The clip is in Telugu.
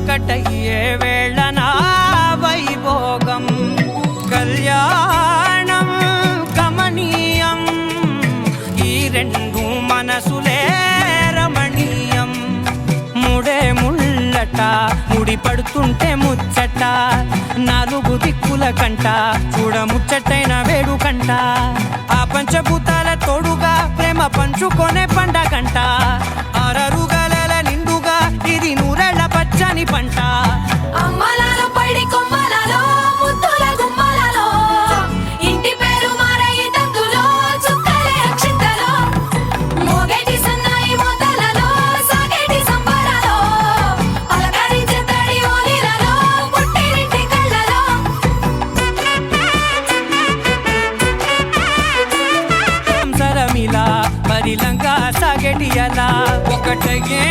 ఒకటయ్యే వేళనా వైభోగం కళ్యాణం గమనీయం ఈ రెండు మనసులే రమణీయం ముడే ముళ్ళట ముడి పడుతుంటే ముచ్చట నాలుగు దిక్కుల కంట చూడ ముచ్చటైన వేడుకంట ఆ పంచభూతాల తోడుగా ప్రేమ పంచుకొనే పండగంట ఆరరుగల నిండుగా ఇది నూరెళ్ళ పచ్చని పంట అమ్మలాలో పడి కొమ్మలలో ముద్దుల గుమ్మలలో ఇంటి పేరు మారయి తందులో చుక్కలే అక్షింతలో మోగేటి సన్నాయి మోతలలో సాగేటి సంబరాలో అలకరించే తడి ఓలిలలో పుట్టినింటి కళ్ళలో సరమిలా పరిలంగా సాగేటి అలా ఒకటయ్యే